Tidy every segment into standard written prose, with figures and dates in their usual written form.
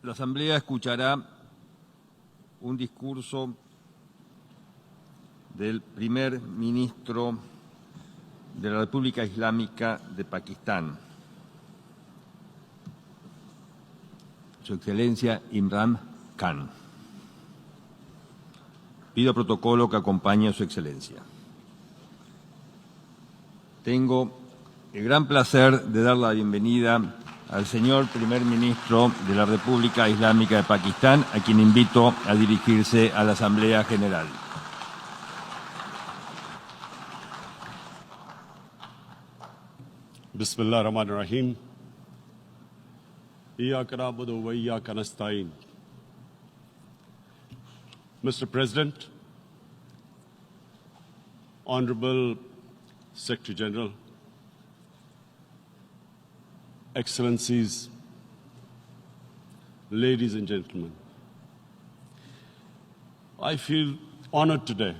La Asamblea escuchará un discurso del primer ministro de la República Islámica de Pakistán, Su Excelencia Imran Khan. Pido protocolo que acompañe a Su Excelencia. Tengo el gran placer de dar la bienvenida al señor primer ministro de la República Islámica de Pakistán, a quien invito a dirigirse a la Asamblea General. Bismillah ar-Rahman ar-Rahim. Iyyaka na'budu wa iyyaka nasta'in. Mr. President, Honorable Secretary General, Excellencies, ladies and gentlemen, I feel honored today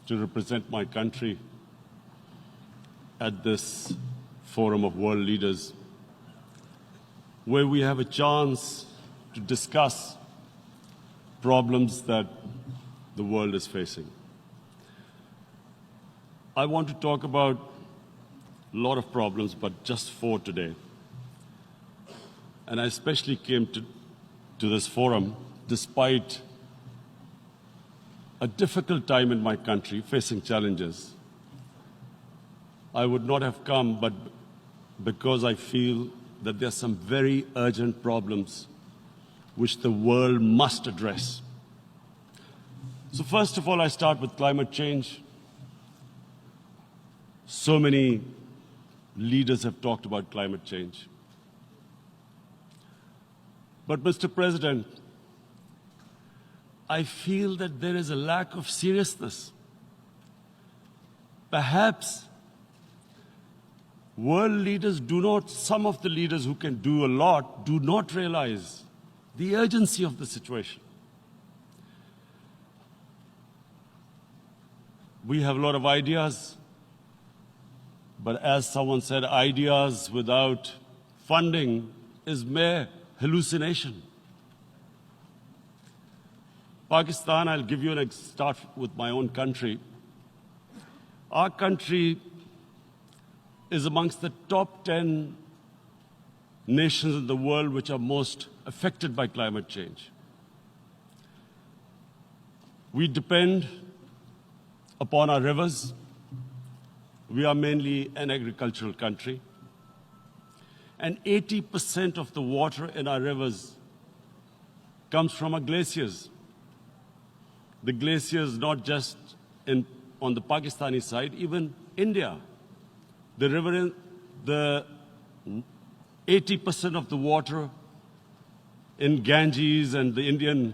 to represent my country at this forum of world leaders, where we have a chance to discuss problems that the world is facing. I want to talk about a lot of problems, but just 4 today. And I especially came to this forum despite a difficult time in my country, facing challenges. I would not have come, but because I feel that there are some very urgent problems which the world must address. So first of all, I start with climate change. So many leaders have talked about climate change. But Mr. President, I feel that there is a lack of seriousness. Perhaps world leaders some of the leaders who can do a lot, do not realize the urgency of the situation. We have a lot of ideas, but as someone said, ideas without funding is mere hallucination. Pakistan, I'll give you start with my own country. Our country is amongst the top 10 nations in the world which are most affected by climate change. We depend upon our rivers. We are mainly an agricultural country. And 80% of the water in our rivers comes from our glaciers. The glaciers not just on the Pakistani side, even India. The river, the 80% of the water in Ganges and the Indian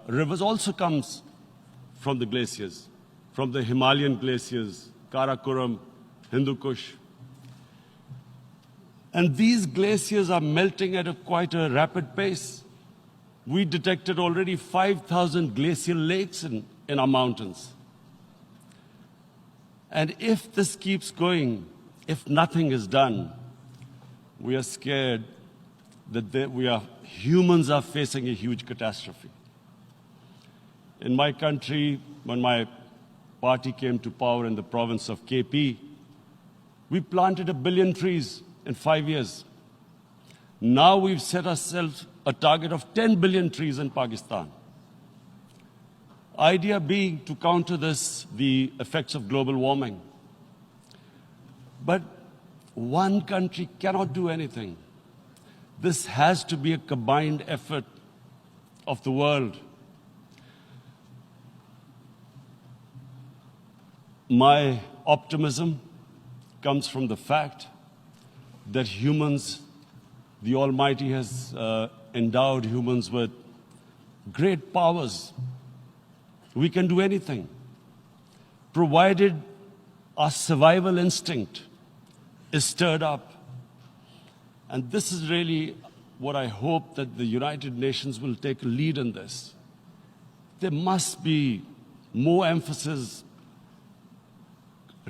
rivers also comes from the glaciers, from the Himalayan glaciers, Karakoram, Hindu Kush. And these glaciers are melting at quite a rapid pace. We detected already 5,000 glacial lakes in our mountains. And if this keeps going, if nothing is done, we are scared that humans are facing a huge catastrophe. In my country, when my party came to power in the province of KP, we planted 1 billion trees in 5 years. Now we've set ourselves a target of 10 billion trees in Pakistan. Idea being to counter the effects of global warming. But one country cannot do anything. This has to be a combined effort of the world. My optimism comes from the fact that humans, the Almighty has endowed humans with great powers. We can do anything, provided our survival instinct is stirred up. And this is really what I hope that the United Nations will take a lead in this. There must be more emphasis.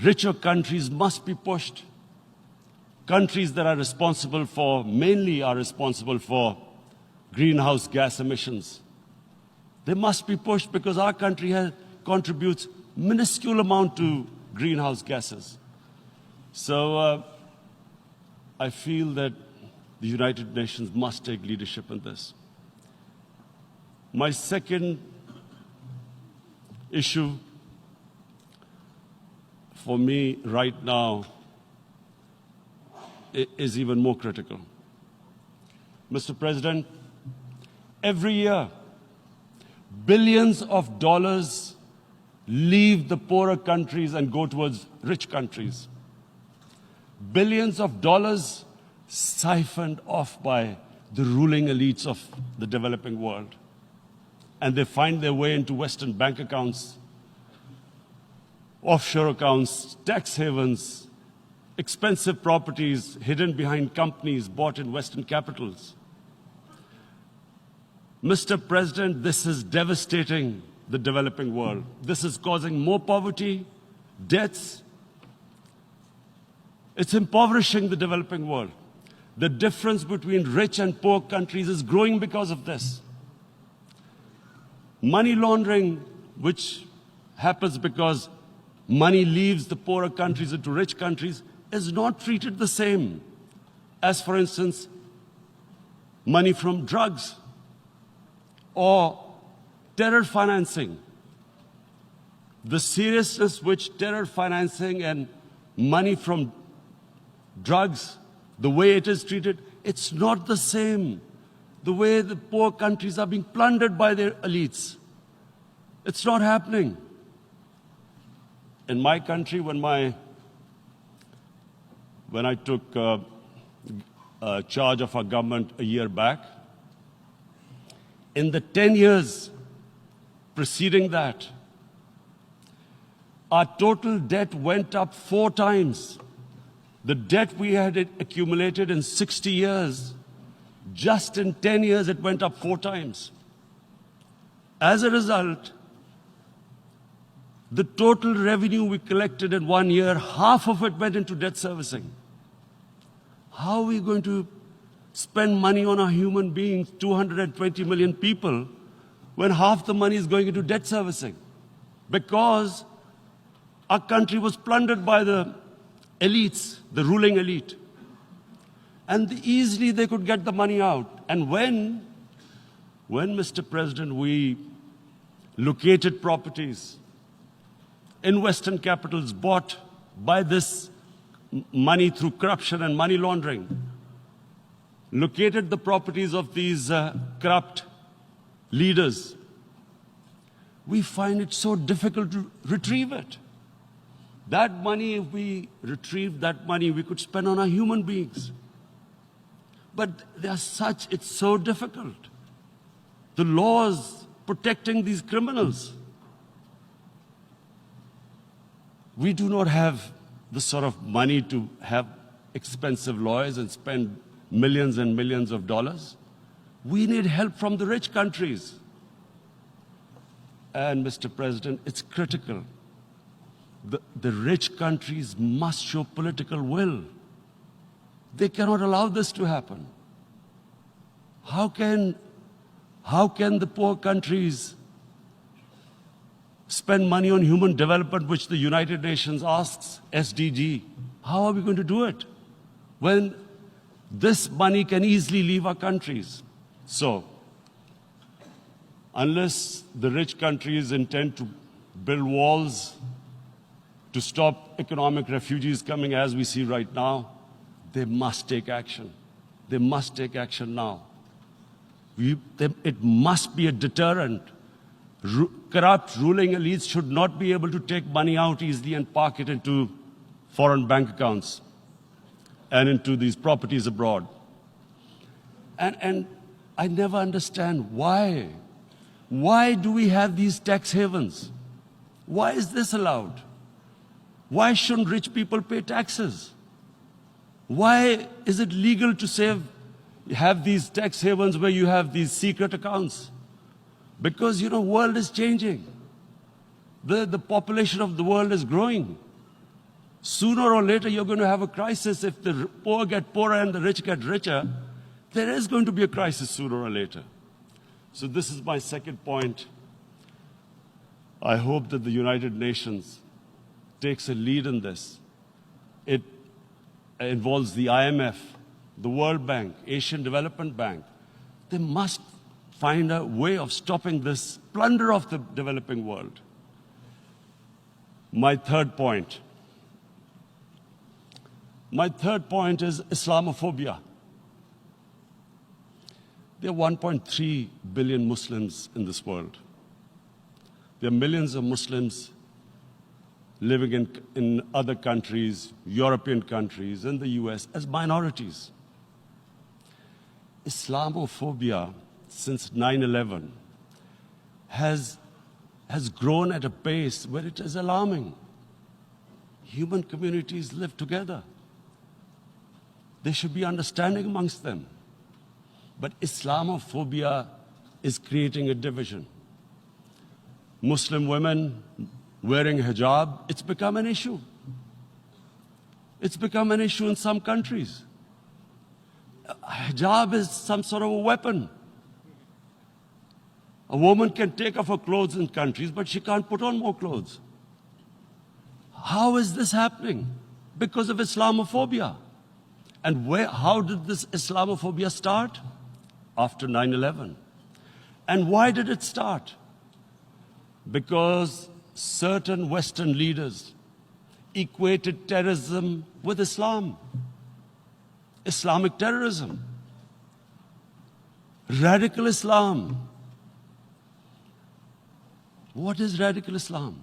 Richer countries must be pushed. Countries that are responsible for, mainly are responsible for greenhouse gas emissions. They must be pushed because our country contributes minuscule amount to greenhouse gases. So I feel that the United Nations must take leadership in this. My second issue for me right now is even more critical. Mr. President, every year, billions of dollars leave the poorer countries and go towards rich countries. Billions of dollars siphoned off by the ruling elites of the developing world. And they find their way into Western bank accounts, offshore accounts, tax havens, expensive properties hidden behind companies bought in Western capitals. Mr. President, this is devastating the developing world. This is causing more poverty, debts. It's impoverishing the developing world. The difference between rich and poor countries is growing because of this. Money laundering, which happens because money leaves the poorer countries into rich countries, is not treated the same as, for instance, money from drugs or terror financing. The seriousness which terror financing and money from drugs, the way it is treated, it's not the same. The way the poor countries are being plundered by their elites. It's not happening. In my country, when I took charge of our government a year back, in the 10 years preceding that, our total debt went up 4 times. The debt we had accumulated in 60 years, just in 10 years, it went up 4 times. As a result, the total revenue we collected in 1 year, half of it went into debt servicing. How are we going to spend money on our human beings, 220 million people, when half the money is going into debt servicing? Because our country was plundered by the elites, the ruling elite. And easily they could get the money out. And when, Mr. President, we located properties in Western capitals bought by this money through corruption and money laundering, located the properties of these corrupt leaders, we find it so difficult to retrieve it. That money, if we retrieved that money, we could spend on our human beings. But it's so difficult. The laws protecting these criminals. We do not have the sort of money to have expensive lawyers and spend millions and millions of dollars. We need help from the rich countries. And Mr. President, it's critical. The rich countries must show political will. They cannot allow this to happen. How can the poor countries spend money on human development, which the United Nations asks, SDG? How are we going to do it when this money can easily leave our countries? So, unless the rich countries intend to build walls to stop economic refugees coming as we see right now, they must take action. They must take action now. It must be a deterrent. Corrupt ruling elites should not be able to take money out easily and park it into foreign bank accounts and into these properties abroad. And I never understand why. Why do we have these tax havens? Why is this allowed? Why shouldn't rich people pay taxes? Why is it legal to have these tax havens where you have these secret accounts? Because, the world is changing. The population of the world is growing. Sooner or later, you're going to have a crisis if the poor get poorer and the rich get richer. there is going to be a crisis sooner or later. So this is my second point. I hope that the United Nations takes a lead in this. It involves the IMF, the World Bank, Asian Development Bank. They must find a way of stopping this plunder of the developing world. My third point is Islamophobia. There are 1.3 billion Muslims in this world. There are millions of Muslims living in other countries, European countries, in the US, as minorities. Islamophobia, since 9/11, has grown at a pace where it is alarming. Human communities live together. There should be understanding amongst them. But Islamophobia is creating a division. Muslim women wearing hijab, it's become an issue. It's become an issue in some countries. Hijab is some sort of a weapon. A woman can take off her clothes in countries, but she can't put on more clothes. How is this happening? Because of Islamophobia. And how did this Islamophobia start? After 9/11. And why did it start? Because certain Western leaders equated terrorism with Islam. Islamic terrorism. Radical Islam. What is radical Islam?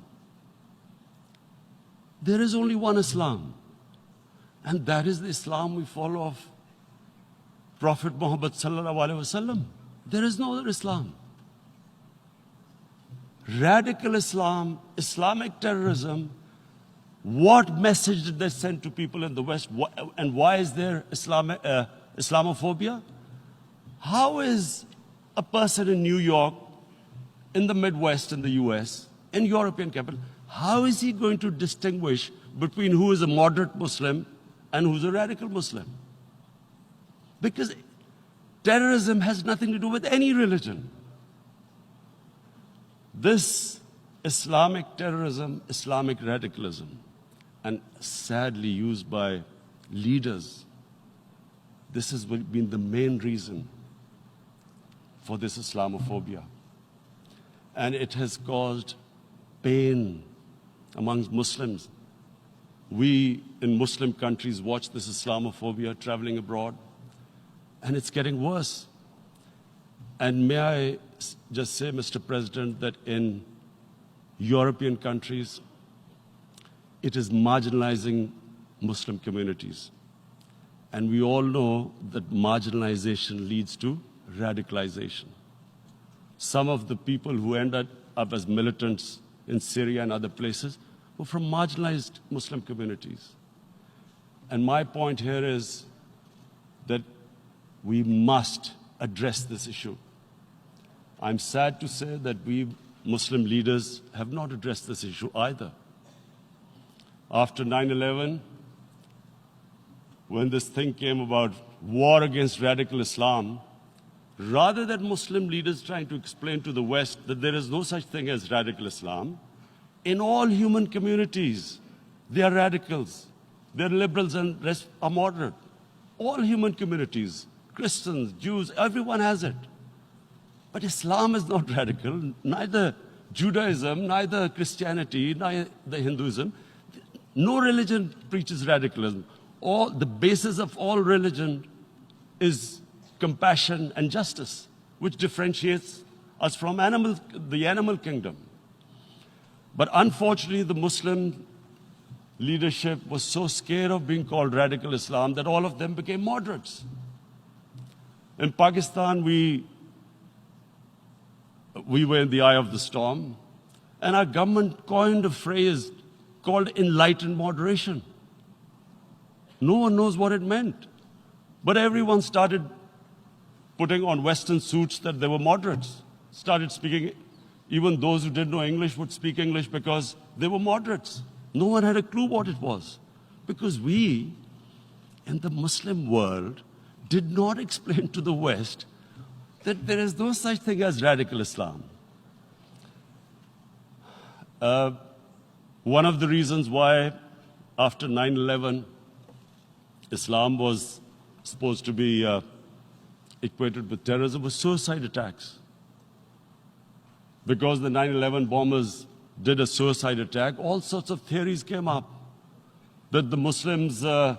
There is only one Islam. And that is the Islam we follow of Prophet Muhammad sallallahu alaihi wasallam. There is no other Islam. Radical Islam, Islamic terrorism, what message did they send to people in the West? And why is there Islamophobia? How is a person in New York, in the Midwest, in the US, in European capital, how is he going to distinguish between who is a moderate Muslim and who's a radical Muslim? Because terrorism has nothing to do with any religion. This Islamic terrorism, Islamic radicalism, and sadly used by leaders, this has been the main reason for this Islamophobia. And it has caused pain amongst Muslims. We in Muslim countries watch this Islamophobia traveling abroad, and it's getting worse. And may I just say, Mr. President, that in European countries, it is marginalizing Muslim communities. And we all know that marginalization leads to radicalization. Some of the people who ended up as militants in Syria and other places were from marginalized Muslim communities. And my point here is that we must address this issue. I'm sad to say that we Muslim leaders have not addressed this issue either. After 9/11, when this thing came about war against radical Islam, rather than Muslim leaders trying to explain to the West that there is no such thing as radical Islam, in all human communities, they are radicals. They're liberals and rest are moderate. All human communities, Christians, Jews, everyone has it. But Islam is not radical, neither Judaism, neither Christianity, neither Hinduism. No religion preaches radicalism. The basis of all religion is compassion and justice, which differentiates us from the animal kingdom. But unfortunately, the Muslim leadership was so scared of being called radical Islam that all of them became moderates. In Pakistan, we were in the eye of the storm, and our government coined a phrase called enlightened moderation. No one knows what it meant. But everyone started putting on Western suits that they were moderates, started speaking. Even those who didn't know English would speak English because they were moderates. No one had a clue what it was. Because we, in the Muslim world, did not explain to the West that there is no such thing as radical Islam. One of the reasons why after 9/11, Islam was supposed to be equated with terrorism was suicide attacks. Because the 9/11 bombers did a suicide attack, all sorts of theories came up that the Muslims are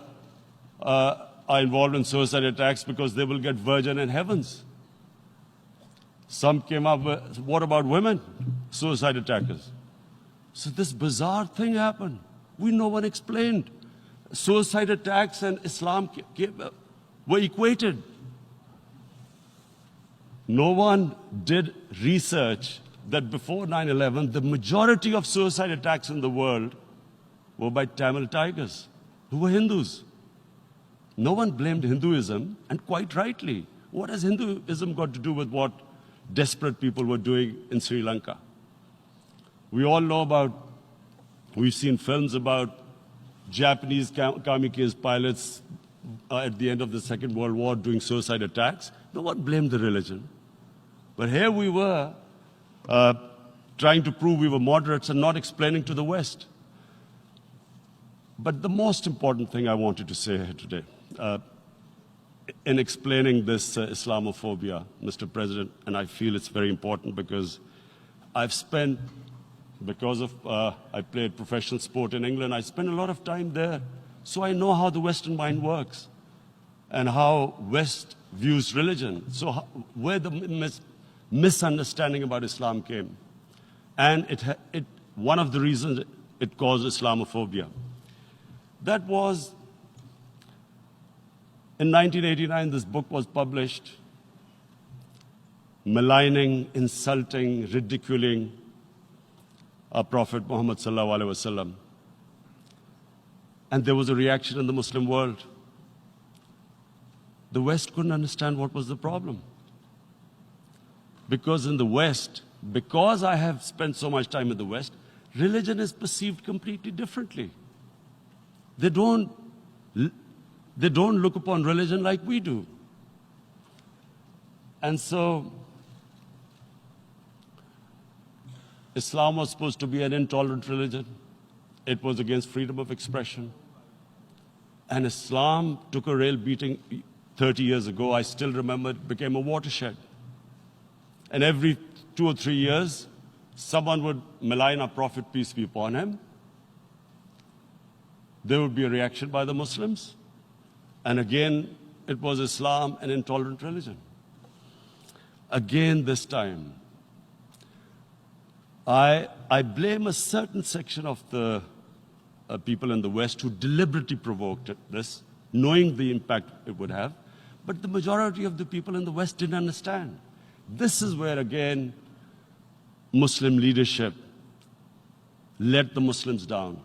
involved in suicide attacks because they will get virgin in heavens. Some came up with, what about women, suicide attackers? So this bizarre thing happened. No one explained. Suicide attacks and Islam were equated. No one did research that before 9/11, the majority of suicide attacks in the world were by Tamil tigers, who were Hindus. No one blamed Hinduism, and quite rightly. What has Hinduism got to do with what desperate people were doing in Sri Lanka? We all know about, we've seen films about Japanese kamikaze pilots at the end of the Second World War doing suicide attacks. No one blamed the religion. But here we were trying to prove we were moderates and not explaining to the West. But the most important thing I wanted to say here today, in explaining this Islamophobia, Mr. President, and I feel it's very important because I've spent, because of I played professional sport in England, I spent a lot of time there, so I know how the Western mind works and how West views religion. So where the misunderstanding about Islam came. And one of the reasons it caused Islamophobia. That was, in 1989, this book was published, maligning, insulting, ridiculing our Prophet Muhammad sallallahu alaihi wasallam. And there was a reaction in the Muslim world. The West couldn't understand what was the problem. Because in the West, because I have spent so much time in the West, religion is perceived completely differently. They don't look upon religion like we do. And so, Islam was supposed to be an intolerant religion. It was against freedom of expression. And Islam took a real beating 30 years ago. I still remember it became a watershed. And every 2 or 3 years, someone would malign our Prophet, peace be upon him. There would be a reaction by the Muslims. And again, it was Islam, an intolerant religion. Again, this time, I blame a certain section of the people in the West who deliberately provoked this, knowing the impact it would have. But the majority of the people in the West didn't understand. This is where, again, Muslim leadership let the Muslims down.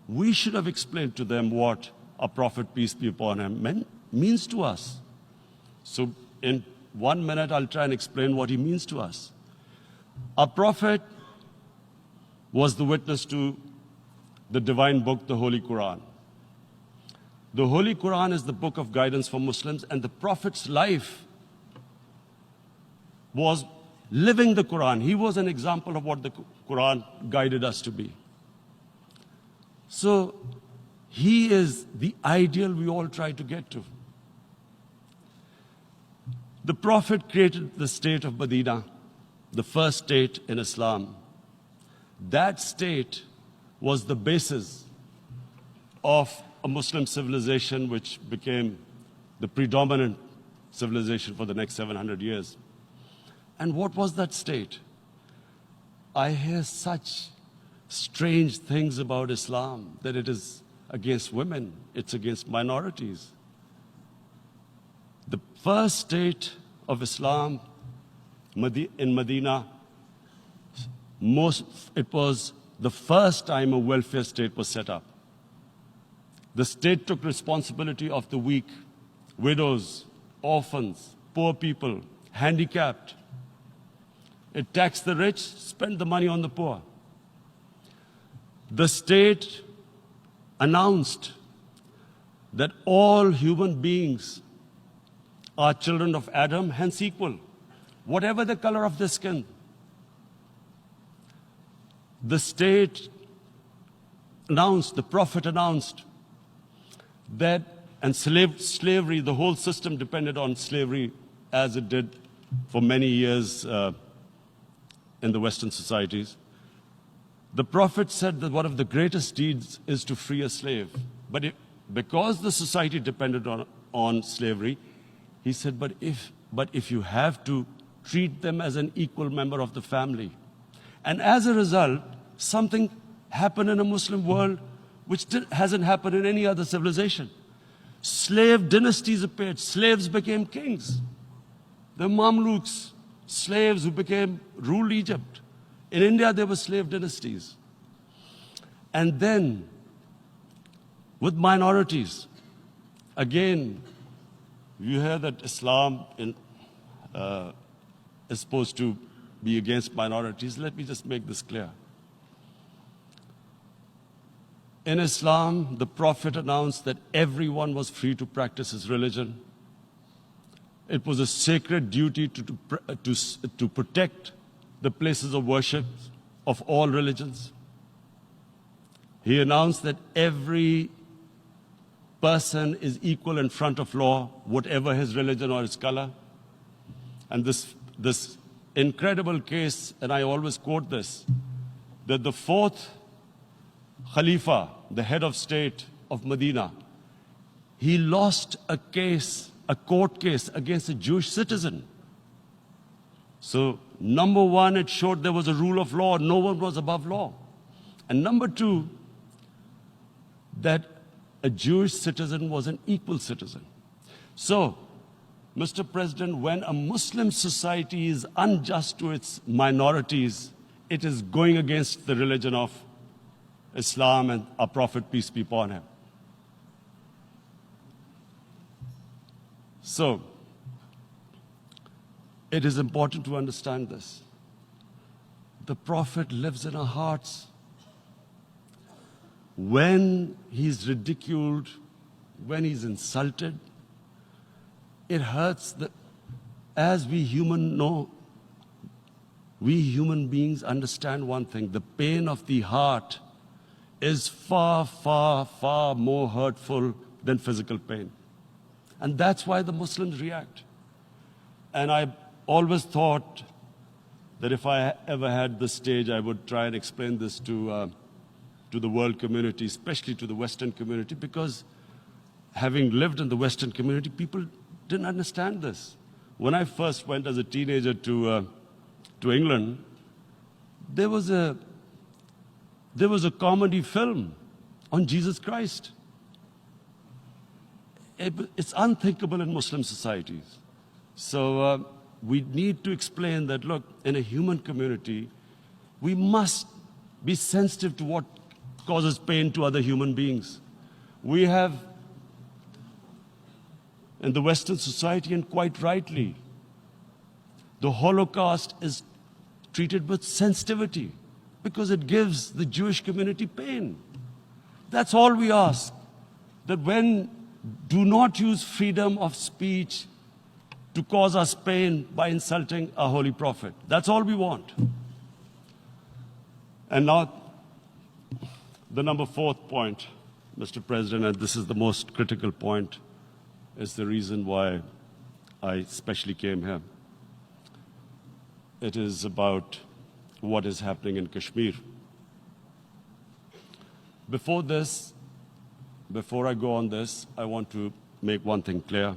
We should have explained to them what our Prophet, peace be upon him, means to us. So in 1 minute, I'll try and explain what he means to us. Our Prophet was the witness to the divine book, the Holy Quran. The Holy Quran is the book of guidance for Muslims, and the Prophet's life was living the Quran. He was an example of what the Quran guided us to be. So he is the ideal we all try to get to. The Prophet created the state of Medina, the first state in Islam. That state was the basis of a Muslim civilization which became the predominant civilization for the next 700 years. And what was that state? I hear such strange things about Islam, that it is against women, it's against minorities. The first state of Islam in Medina, it was the first time a welfare state was set up. The state took responsibility of the weak, widows, orphans, poor people, handicapped. It taxed the rich, spent the money on the poor. The state announced that all human beings are children of Adam, hence equal, whatever the color of their skin. The state announced, the Prophet announced that, and slavery, the whole system depended on slavery as it did for many years in the Western societies. The Prophet said that one of the greatest deeds is to free a slave. But because the society depended on slavery, he said, but if you have to treat them as an equal member of the family. And as a result, something happened in a Muslim world which hasn't happened in any other civilization. Slave dynasties appeared. Slaves became kings. The Mamluks, slaves who ruled Egypt. In India, there were slave dynasties. And then, with minorities, again, you hear that Islam is supposed to be against minorities. Let me just make this clear. In Islam, the Prophet announced that everyone was free to practice his religion. It was a sacred duty to protect the places of worship of all religions. He announced that every person is equal in front of law, whatever his religion or his color. And this incredible case, and I always quote this, that the fourth Khalifa, the head of state of Medina, he lost a court case against a Jewish citizen. So, number one, it showed there was a rule of law, no one was above law. And number two, that a Jewish citizen was an equal citizen. So, Mr. President, when a Muslim society is unjust to its minorities, it is going against the religion of Islam and our Prophet, peace be upon him. So, it is important to understand this. The Prophet lives in our hearts. When he's ridiculed, when he's insulted, it hurts. As we human beings understand one thing, the pain of the heart is far, far, far more hurtful than physical pain. And that's why the Muslims react. And I always thought that if I ever had the stage, I would try and explain this to the world community, especially to the Western community, because having lived in the Western community, people didn't understand this. When I first went as a teenager to England, there was a comedy film on Jesus Christ. It's unthinkable in Muslim societies. So we need to explain that, look, in a human community, we must be sensitive to what causes pain to other human beings. We have, in the Western society, and quite rightly, the Holocaust is treated with sensitivity because it gives the Jewish community pain. That's all we ask. That do not use freedom of speech to cause us pain by insulting our Holy Prophet. That's all we want. And now, the number fourth point, Mr. President, and this is the most critical point, is the reason why I especially came here. It is about what is happening in Kashmir. Before I go on this, I want to make one thing clear.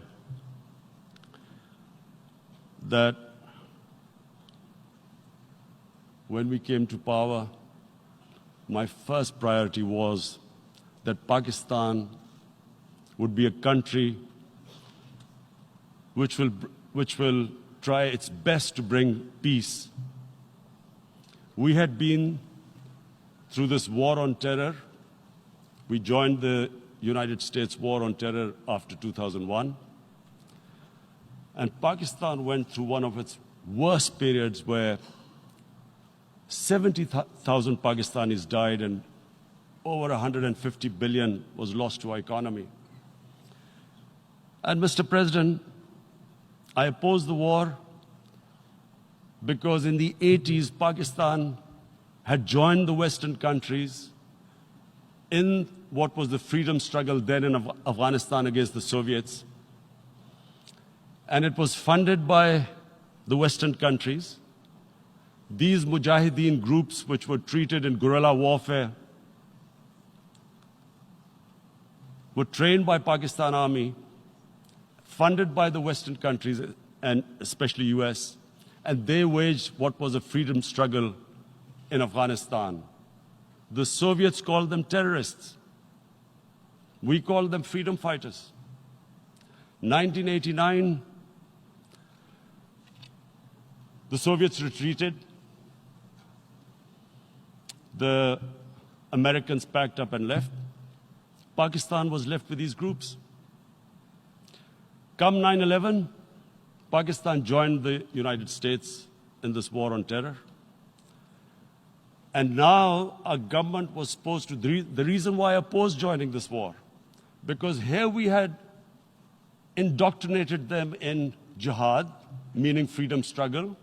That when we came to power, my first priority was that Pakistan would be a country which will try its best to bring peace. We had been through this war on terror. We joined the United States war on terror after 2001. And Pakistan went through one of its worst periods where 70,000 Pakistanis died and over 150 billion was lost to our economy. And Mr. President, I opposed the war because in the 80s, Pakistan had joined the Western countries in what was the freedom struggle then in Afghanistan against the Soviets. And it was funded by the Western countries. These Mujahideen groups, which were treated in guerrilla warfare, were trained by Pakistan Army, funded by the Western countries, and especially US, and they waged what was a freedom struggle in Afghanistan. The Soviets called them terrorists. We called them freedom fighters. 1989, the Soviets retreated. The Americans packed up and left. Pakistan was left with these groups. Come 9/11, Pakistan joined the United States in this war on terror. And now our government was supposed to, the reason why I opposed joining this war, because here we had indoctrinated them in jihad, meaning freedom struggle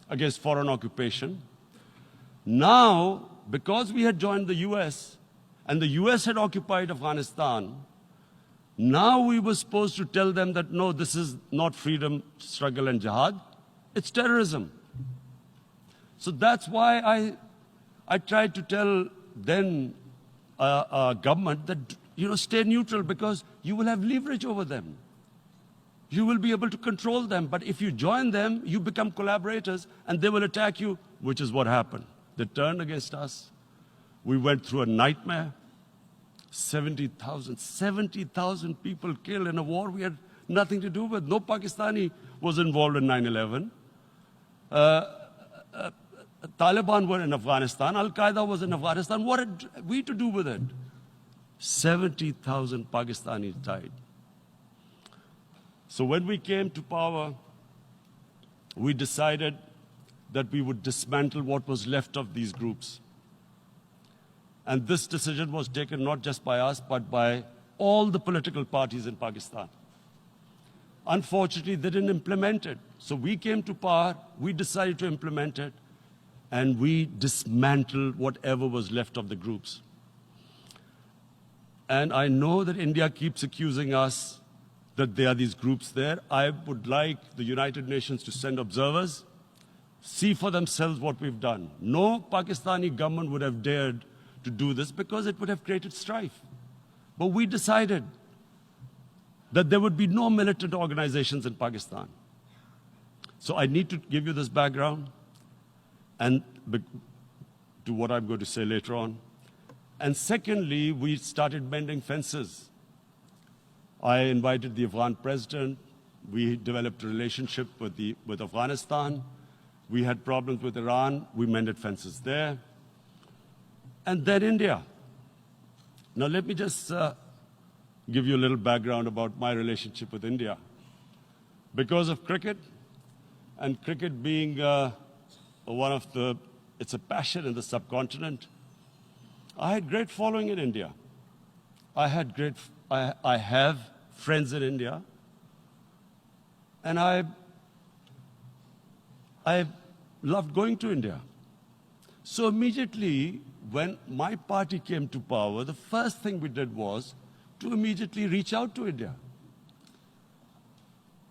against foreign occupation. Now, because we had joined the US, and the US had occupied Afghanistan, now we were supposed to tell them that, no, this is not freedom struggle and jihad, it's terrorism. So that's why I tried to tell then government that, stay neutral because you will have leverage over them. You will be able to control them. But if you join them, you become collaborators and they will attack you, which is what happened. They turned against us. We went through a nightmare. 70,000 people killed in a war we had nothing to do with. No Pakistani was involved in 9/11. Taliban were in Afghanistan. Al-Qaeda was in Afghanistan. What had we to do with it? 70,000 Pakistanis died. So when we came to power, we decided that we would dismantle what was left of these groups. And this decision was taken not just by us, but by all the political parties in Pakistan. Unfortunately, they didn't implement it. So we came to power, we decided to implement it, and we dismantled whatever was left of the groups. And I know that India keeps accusing us that there are these groups there. I would like the United Nations to send observers, see for themselves what we've done. No Pakistani government would have dared to do this because it would have created strife. But we decided that there would be no militant organizations in Pakistan. So I need to give you this background and to what I'm going to say later on. And secondly, we started mending fences. I invited the Afghan president. We developed a relationship with Afghanistan. We had problems with Iran. We mended fences there. And then India. Now let me just give you a little background about my relationship with India. Because of cricket, and cricket being it's a passion in the subcontinent, I had great following in India. I have friends in India, and I loved going to India. So immediately, when my party came to power, the first thing we did was to immediately reach out to India.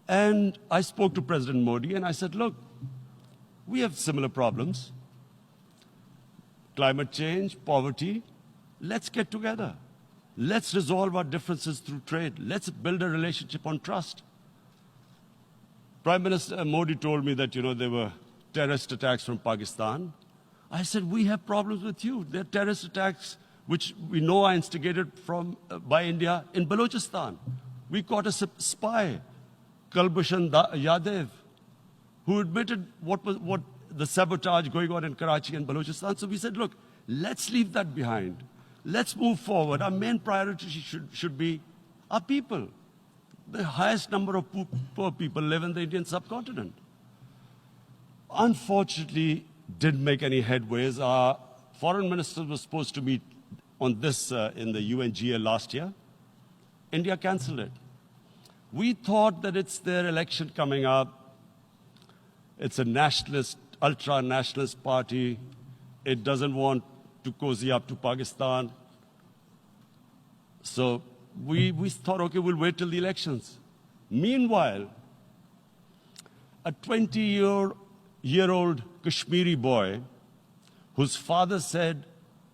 And I spoke to President Modi and I said, look, we have similar problems. Climate change, poverty, let's get together. Let's resolve our differences through trade. Let's build a relationship on trust. Prime Minister Modi told me that, there were terrorist attacks from Pakistan. I said, we have problems with you. There are terrorist attacks which we know are instigated by India in Balochistan. We caught a spy, Kulbhushan Yadav, who admitted what the sabotage going on in Karachi and Balochistan. So we said, look, let's leave that behind. Let's move forward. Our main priority should be our people. The highest number of poor people live in the Indian subcontinent. Unfortunately, didn't make any headways. Our foreign minister was supposed to meet on this in the UNGA last year. India cancelled it. We thought that it's their election coming up. It's a nationalist, ultra-nationalist party. It doesn't want to cozy up to Pakistan. So we thought, okay, we'll wait till the elections. Meanwhile, a 20-year-old Kashmiri boy, whose father said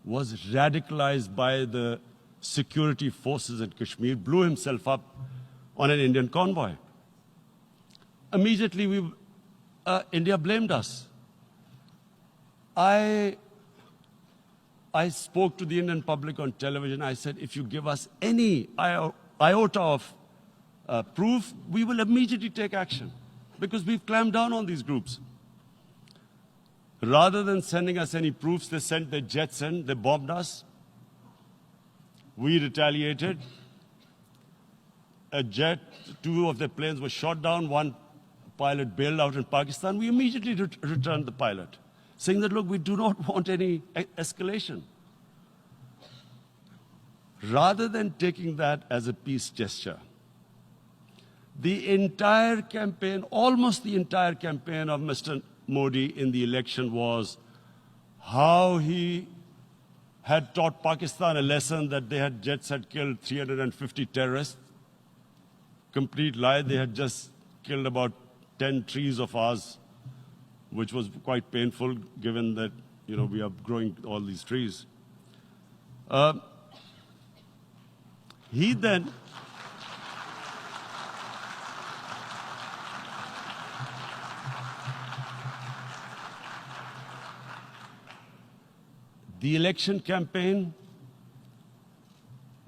was radicalized by the security forces in Kashmir, blew himself up on an Indian convoy. Immediately, India blamed us. I spoke to the Indian public on television. I said, if you give us any iota of proof, we will immediately take action, because we've clamped down on these groups. Rather than sending us any proofs, they sent their jets in, they bombed us. We retaliated. A jet, 2 of their planes were shot down, 1 pilot bailed out in Pakistan. We immediately returned the pilot, saying that, look, we do not want any escalation. Rather than taking that as a peace gesture, the entire campaign, almost the entire campaign of Mr. Modi in the election was how he had taught Pakistan a lesson that jets had killed 350 terrorists. Complete lie. They had just killed about 10 trees of ours, which was quite painful given that, we are growing all these trees. He then the election campaign,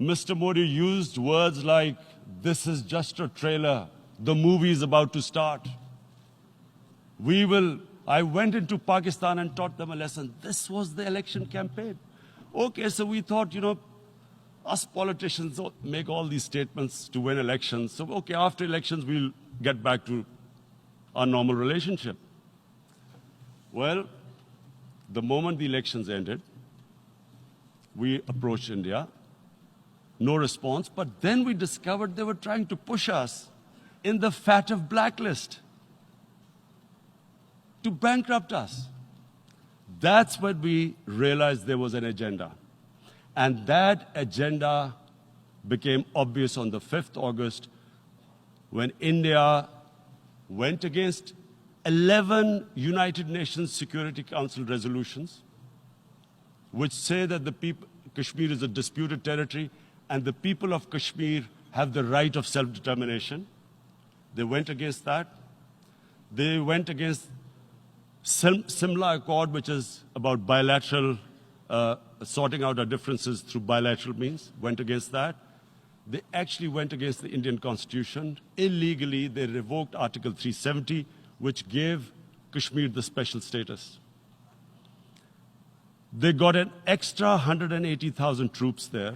Mr. Modi used words like, this is just a trailer, the movie is about to start. I went into Pakistan and taught them a lesson. This was the election campaign. Okay, so we thought, us politicians make all these statements to win elections. So, okay, after elections, we'll get back to our normal relationship. Well, the moment the elections ended, we approached India. No response, but then we discovered they were trying to push us in the FATF blacklist to bankrupt us. That's when we realized there was an agenda. And that agenda became obvious on the 5th August when India went against 11 United Nations Security Council resolutions which say that Kashmir is a disputed territory and the people of Kashmir have the right of self-determination. They went against that. They went against Simla Accord, which is about bilateral, sorting out our differences through bilateral means, went against that. They actually went against the Indian Constitution. Illegally, they revoked Article 370, which gave Kashmir the special status. They got an extra 180,000 troops there.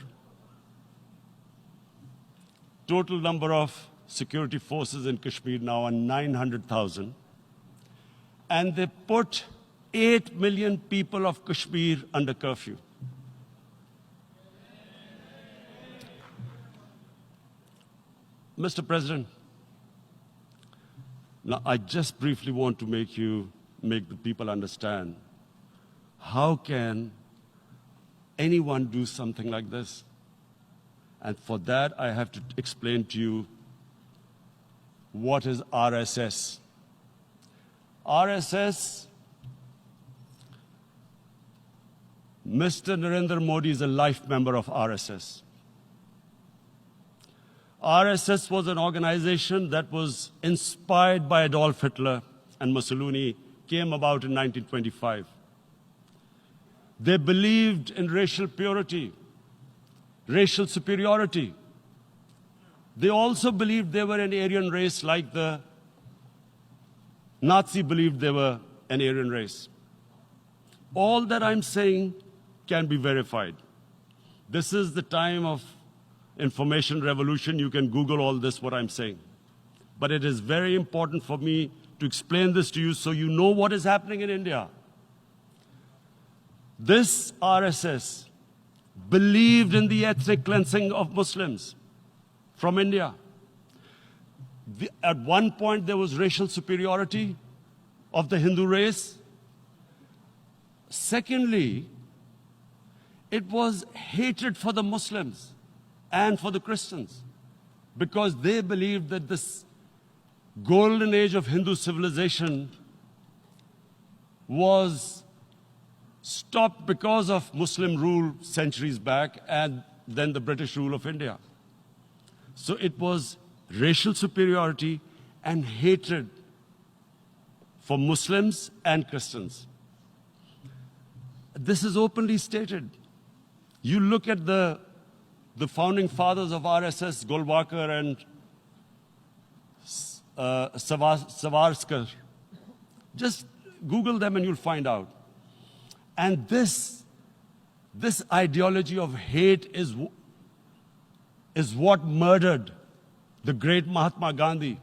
Total number of security forces in Kashmir now are 900,000. And they put 8 million people of Kashmir under curfew. Mr. President, now I just briefly want to make the people understand, how can anyone do something like this? And for that, I have to explain to you what is RSS. RSS, Mr. Narendra Modi is a life member of RSS. RSS was an organization that was inspired by Adolf Hitler and Mussolini, came about in 1925. They believed in racial purity, racial superiority. They also believed they were an Aryan race like the Nazi believed they were an Aryan race. All that I'm saying can be verified. This is the time of information revolution. You can Google all this, what I'm saying. But it is very important for me to explain this to you so you know what is happening in India. This RSS believed in the ethnic cleansing of Muslims from India. At one point, there was racial superiority of the Hindu race. Secondly, it was hatred for the Muslims and for the Christians, because they believed that this golden age of Hindu civilization was stopped because of Muslim rule centuries back and then the British rule of India. So it was racial superiority and hatred for Muslims and Christians. This is openly stated. You look at the founding fathers of RSS, Golwalkar and Savarkar. Just Google them and you'll find out. And this ideology of hate is what murdered the great Mahatma Gandhi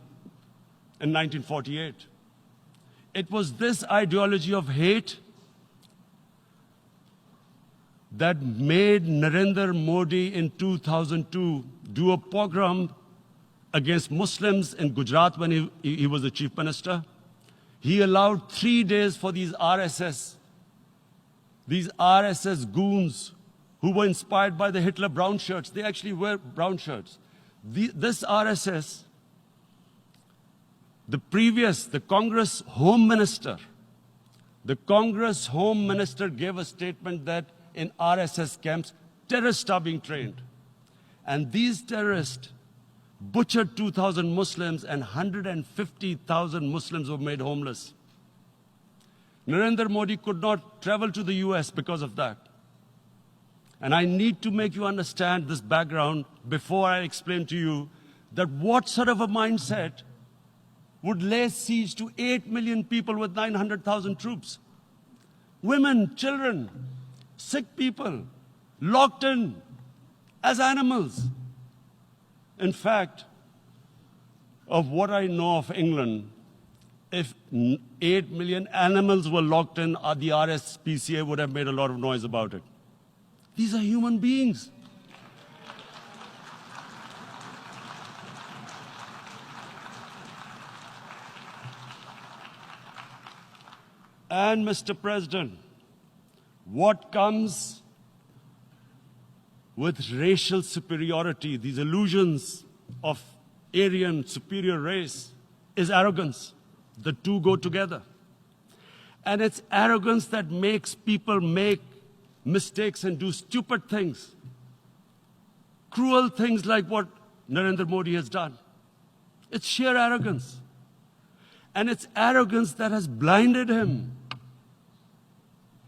in 1948. It was this ideology of hate that made Narendra Modi in 2002 do a pogrom against Muslims in Gujarat when he was the chief minister. He allowed 3 days for these RSS goons who were inspired by the Hitler brown shirts. They actually wear brown shirts. This RSS, the Congress Home Minister gave a statement that in RSS camps, terrorists are being trained. And these terrorists butchered 2,000 Muslims and 150,000 Muslims were made homeless. Narendra Modi could not travel to the US because of that. And I need to make you understand this background before I explain to you that what sort of a mindset would lay siege to 8 million people with 900,000 troops. Women, children, sick people, locked in as animals. In fact, of what I know of England, if 8 million animals were locked in, the RSPCA would have made a lot of noise about it. These are human beings. And Mr. President, what comes with racial superiority, these illusions of Aryan superior race, is arrogance. The two go together. And it's arrogance that makes people make mistakes and do stupid things. Cruel things like what Narendra Modi has done. It's sheer arrogance. And it's arrogance that has blinded him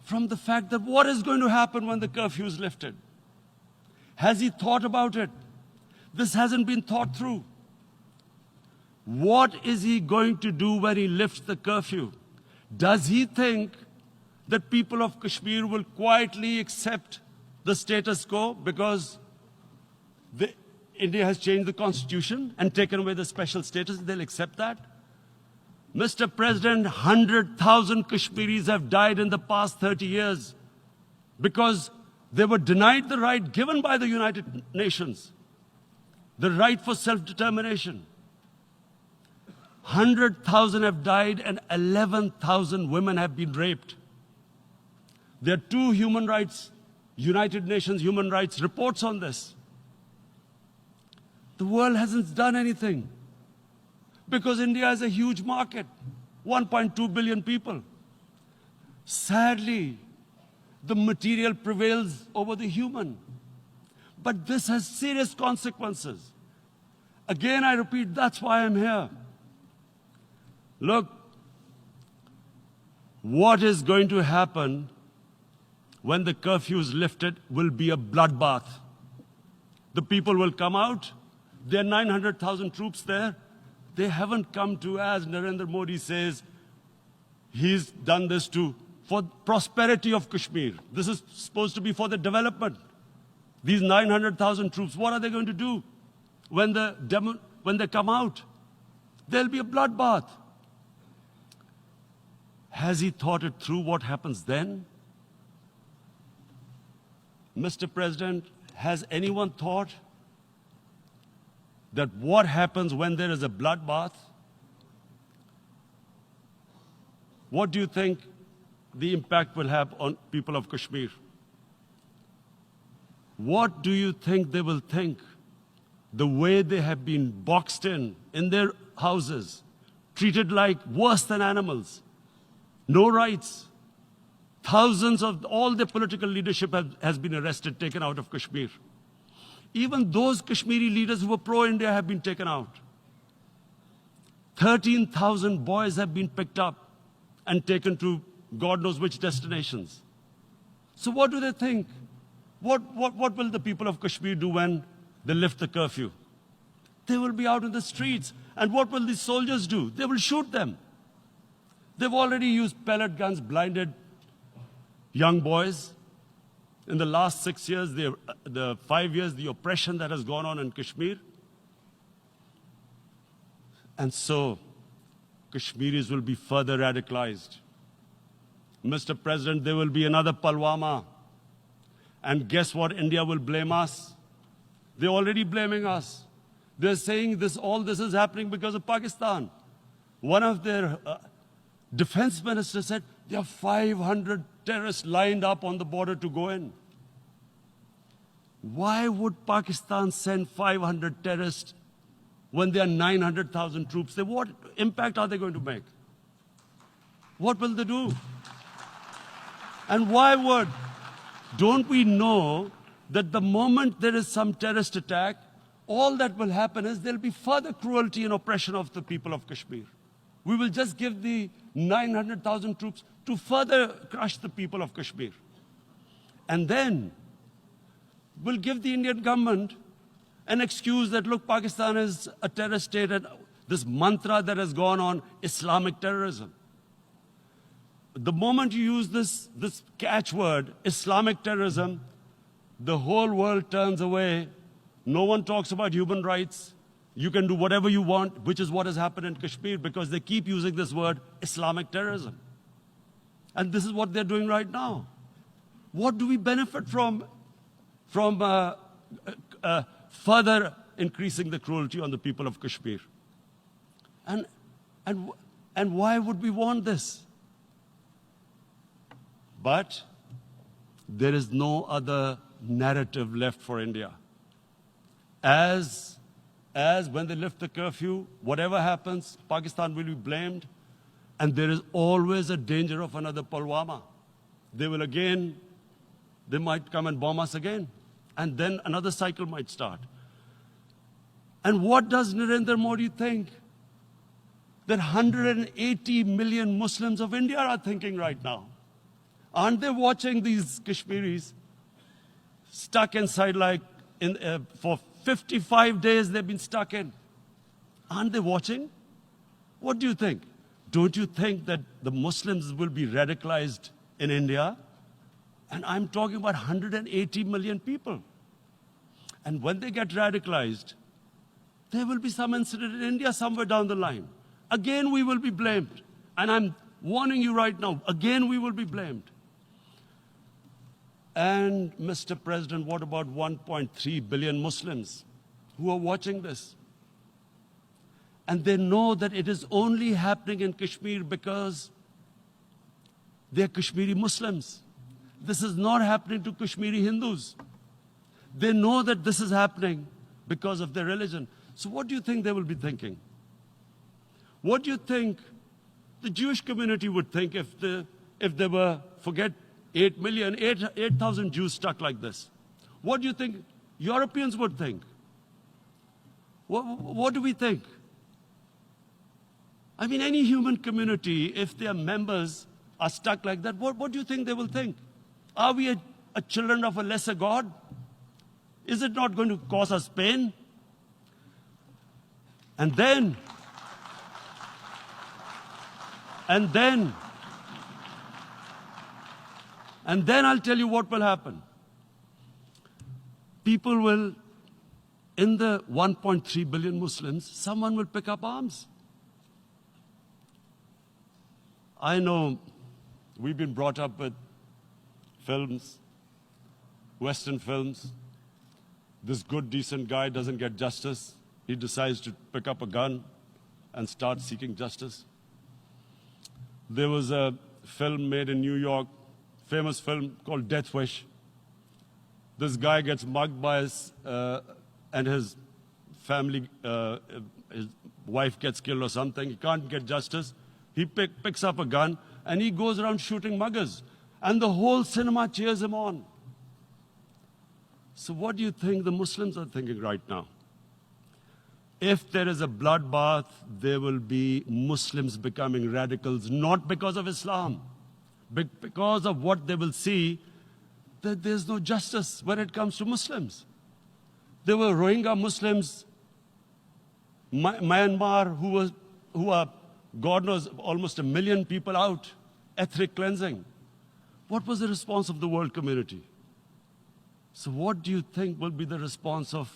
from the fact that what is going to happen when the curfew is lifted. Has he thought about it? This hasn't been thought through. What is he going to do when he lifts the curfew? Does he think that people of Kashmir will quietly accept the status quo because India has changed the constitution and taken away the special status? They'll accept that? Mr. President, 100,000 Kashmiris have died in the past 30 years because they were denied the right given by the United Nations, the right for self-determination. 100,000 have died and 11,000 women have been raped. There are 2 human rights, United Nations human rights reports on this. The world hasn't done anything because India is a huge market, 1.2 billion people. Sadly, the material prevails over the human. But this has serious consequences. Again, I repeat, that's why I'm here. Look, what is going to happen when the curfew is lifted will be a bloodbath. The people will come out. There are 900,000 troops there. They haven't come to, as Narendra Modi says, he's done this for prosperity of Kashmir. This is supposed to be for the development. These 900,000 troops, what are they going to do when they come out? There'll be a bloodbath. Has he thought it through what happens then? Mr. President, has anyone thought that what happens when there is a bloodbath? What do you think the impact will have on people of Kashmir? What do you think they will think? The way they have been boxed in their houses, treated like worse than animals, no rights. Thousands of all the political leadership has been arrested, taken out of Kashmir. Even those Kashmiri leaders who were pro-India have been taken out. 13,000 boys have been picked up and taken to God knows which destinations. So what do they think? What will the people of Kashmir do when they lift the curfew? They will be out in the streets. And what will these soldiers do? They will shoot them. They've already used pellet guns, blinded young boys. In the last 6 years, the 5 years, the oppression that has gone on in Kashmir. And so, Kashmiris will be further radicalized. Mr. President, there will be another Pulwama. And guess what? India will blame us. They're already blaming us. They're saying all this is happening because of Pakistan. One of their defense ministers said, there are 500 terrorists lined up on the border to go in. Why would Pakistan send 500 terrorists when there are 900,000 troops? What impact are they going to make? What will they do? And why would? Don't we know that the moment there is some terrorist attack, all that will happen is there will be further cruelty and oppression of the people of Kashmir. We will just give the 900,000 troops to further crush the people of Kashmir. And then we'll give the Indian government an excuse that, look, Pakistan is a terrorist state, and this mantra that has gone on, Islamic terrorism. The moment you use this catchword, Islamic terrorism, the whole world turns away. No one talks about human rights. You can do whatever you want, which is what has happened in Kashmir, because they keep using this word, Islamic terrorism. And this is what they're doing right now. What do we benefit from further increasing the cruelty on the people of Kashmir? And why would we want this? But there is no other narrative left for India. As when they lift the curfew, whatever happens, Pakistan will be blamed, and there is always a danger of another Pulwama. They might come and bomb us again, and then another cycle might start. And what does Narendra Modi think? That 180 million Muslims of India are thinking right now. Aren't they watching these Kashmiris stuck inside for 55 days they've been stuck in? Aren't they watching? What do you think? Don't you think that the Muslims will be radicalized in India? And I'm talking about 180 million people. And when they get radicalized, there will be some incident in India somewhere down the line. Again, we will be blamed. And I'm warning you right now, again, we will be blamed. And, Mr. President, what about 1.3 billion Muslims who are watching this? And they know that it is only happening in Kashmir because they're Kashmiri Muslims. This is not happening to Kashmiri Hindus. They know that this is happening because of their religion. So what do you think they will be thinking? What do you think the Jewish community would think if there were, forget 8,000 Jews stuck like this? What do you think Europeans would think? What do we think? I mean, any human community, if their members are stuck like that, what do you think they will think? Are we a children of a lesser God? Is it not going to cause us pain? And then I'll tell you what will happen. People will, in the 1.3 billion Muslims, someone will pick up arms. I know we've been brought up with films, Western films. This good, decent guy doesn't get justice. he decides to pick up a gun and start seeking justice. There was a film made in New York, famous film called Death Wish. This guy gets mugged by and his family, his wife gets killed or something. He can't get justice. He picks up a gun and he goes around shooting muggers. And the whole cinema cheers him on. So what do you think the Muslims are thinking right now? If there is a bloodbath, there will be Muslims becoming radicals, not because of Islam, but because of what they will see, that there's no justice when it comes to Muslims. There were Rohingya Muslims, Myanmar, who are, God knows, almost 1 million people out, ethnic cleansing. What was the response of the world community? So what do you think will be the response of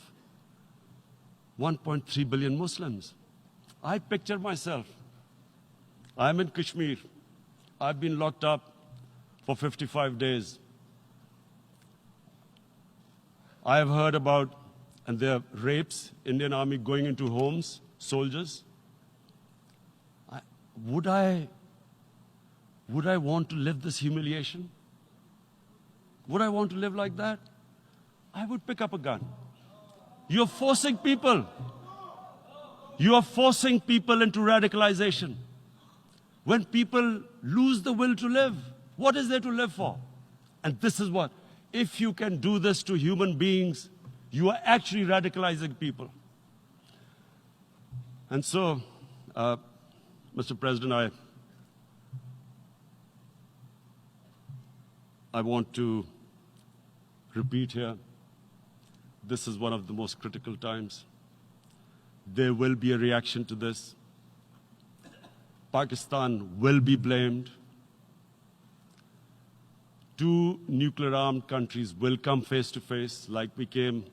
1.3 billion Muslims? I picture myself. I'm in Kashmir. I've been locked up for 55 days. I have heard about, and there are rapes, Indian Army going into homes, soldiers. Would I want to live this humiliation? Would I want to live like that? I would pick up a gun. You're forcing people. You are forcing people into radicalization. When people lose the will to live, what is there to live for? And this is what, if you can do this to human beings, you are actually radicalizing people. And so, Mr. President, I want to repeat here, this is one of the most critical times. There will be a reaction to this. Pakistan will be blamed. 2 nuclear-armed countries will come face to face like we came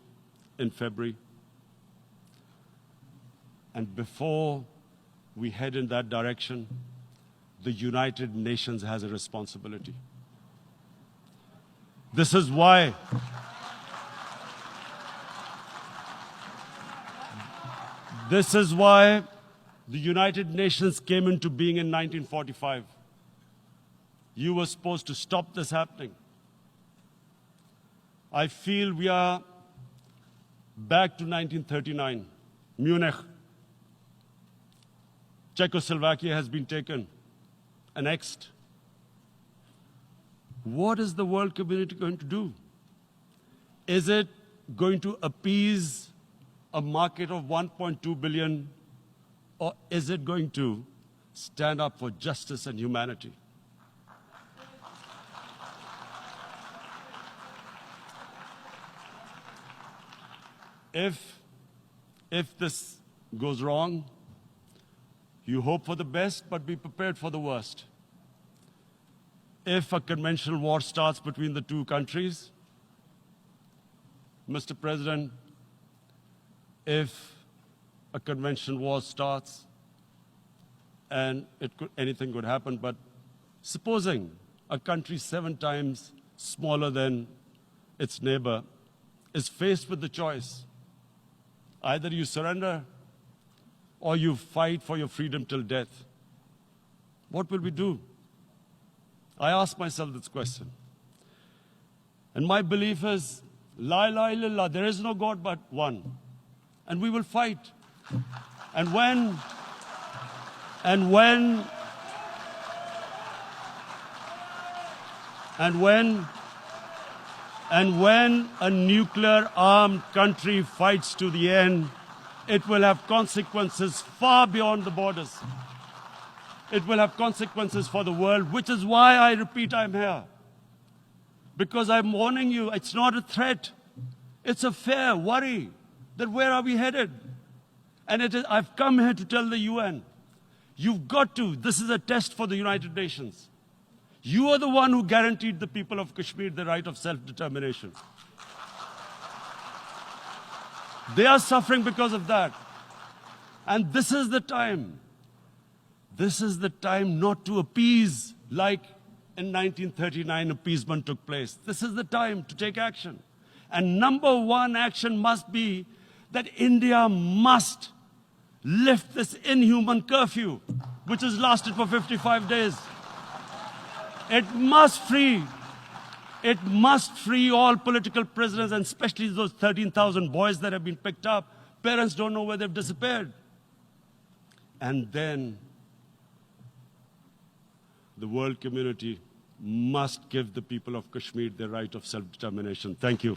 in February. And before we head in that direction, the United Nations has a responsibility. This is why the United Nations came into being in 1945. You were supposed to stop this happening. I feel we are back to 1939, Munich. Czechoslovakia has been taken, annexed. What is the world community going to do? Is it going to appease a market of 1.2 billion, or is it going to stand up for justice and humanity? If this goes wrong, you hope for the best, but be prepared for the worst. If a conventional war starts between the 2 countries, Mr. President, if a conventional war starts, and anything could happen, but supposing a country 7 times smaller than its neighbor is faced with the choice, either you surrender or you fight for your freedom till death, what will we do? I ask myself this question. And my belief is, La ilaha illallah, there is no God but one. And we will fight. And when a nuclear-armed country fights to the end, it will have consequences far beyond the borders. It will have consequences for the world, which is why I repeat I'm here. Because I'm warning you, it's not a threat. It's a fair worry that where are we headed? And I've come here to tell the UN, you've got to, this is a test for the United Nations. You are the one who guaranteed the people of Kashmir the right of self-determination. They are suffering because of that. And this is the time. This is the time not to appease like in 1939 appeasement took place. This is the time to take action. And number 1 action must be that India must lift this inhuman curfew, which has lasted for 55 days. It must free all political prisoners, and especially those 13,000 boys that have been picked up. Parents don't know where they've disappeared. And then the world community must give the people of Kashmir the right of self-determination. Thank you.